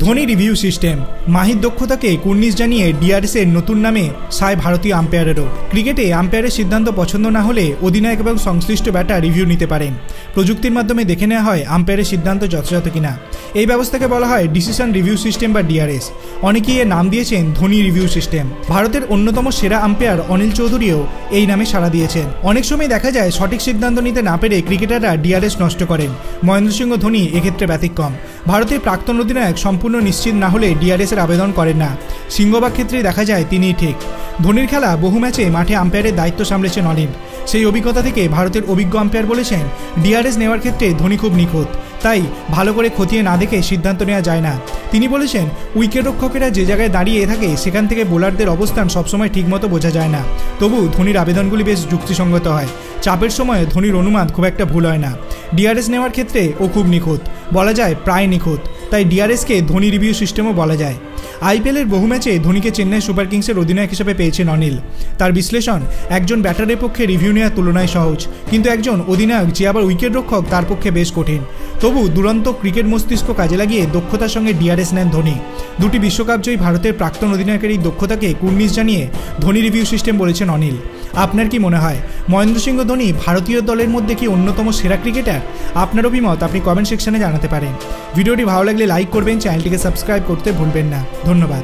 Dhoni review system মাহির দক্ষতাকে কুর্নিশ জানিয়ে DRS এর নতুন নামে সায় ভারতীয় আম্পায়ারেরও। ক্রিকেটে আম্পায়ারের সিদ্ধান্ত পছন্দ না হলে অধিনায়ক এবং সংশ্লিষ্ট ব্যাটার রিভিউ নিতে পারেন। প্রযুক্তির মাধ্যমে দেখে নেওয়া হয় আম্পায়ারের সিদ্ধান্ত যথাযথ কিনা। এই ব্যবস্থাকে বলা হয় ডিসিশন রিভিউ সিস্টেম বা ডিআরএস। অনেকেই এর নাম দিয়েছেন ধোনি রিভিউ সিস্টেম। ভারতের অন্যতম সেরা আম্পায়ার অনিল চৌধুরীও এই নামে সাড়া দিয়েছেন। অনেক সময় দেখা যায় সঠিক সিদ্ধান্ত নিতে না পেরে ক্রিকেটাররা ডিআরএস নষ্ট করেন। মহেন্দ্র সিংহ ধোনি এক্ষেত্রে ব্যতিক্রম। ভারতের প্রাক্তন অধিনায়ক সম্পূর্ণ নিশ্চিত না হলে ডিআরএস এর আবেদন করেন না। সিংহভাগ ক্ষেত্রে দেখা যায় তিনিই ঠিক। ধোনির খেলা বহু ম্যাচে মাঠে আম্পায়ারের দায়িত্ব সামলেছেন অনিল। সেই অভিজ্ঞতা থেকে ভারতের অভিজ্ঞ আম্পায়ার বলেছেন ডিআরএস নেওয়ার ক্ষেত্রে ধোনি খুব নিখুঁত, তাই ভালো করে খতিয়ে না দেখে সিদ্ধান্ত নেওয়া যায় না। তিনি বলেছেন উইকেটরক্ষকেরা যে জায়গায় দাঁড়িয়ে থাকে সেখান থেকে বোলারদের অবস্থান সবসময় ঠিকমতো বোঝা যায় না। তবু ধোনির আবেদনগুলি বেশ যুক্তিসঙ্গত হয়। চাপের সময় ধোনির অনুমান খুব একটা ভুল হয় না। ডিআরএস নেওয়ার ক্ষেত্রে ও খুব নিখুঁত, বলা যায় প্রায় নিখুঁত, তাই ডিআরএসকে ধোনি রিভিউ সিস্টেমও বলা যায়। আইপিএলের বহু ম্যাচে ধোনিকে চেন্নাই সুপার কিংসের অধিনায়ক হিসেবে পেয়েছেন অনিল। তার বিশ্লেষণ একজন ব্যাটারের পক্ষে রিভিউ নেওয়ার তুলনায় সহজ, কিন্তু একজন অধিনায়ক যে আবার উইকেটরক্ষক তার পক্ষে বেশ কঠিন। তবু দুরন্ত ক্রিকেট মস্তিষ্ক কাজে লাগিয়ে দক্ষতার সঙ্গে ডিআরএস নেন ধোনি। দুটি বিশ্বকাপ জয়ী ভারতের প্রাক্তন অধিনায়কের এই দক্ষতাকে কুর্নিশ জানিয়ে ধোনি রিভিউ সিস্টেম বলেছেন অনিল। আপনার কি মনে হয় মহেন্দ্র সিংহ ধোনি ভারতীয় দলের মধ্যে কি অন্যতম সেরা ক্রিকেটার? আপনার অভিমত আপনি কমেন্ট সেকশনে জানাতে পারেন। ভিডিওটি ভালো লাগলে লাইক করবেন, চ্যানেলটিকে সাবস্ক্রাইব করতে ভুলবেন না। ধন্যবাদ।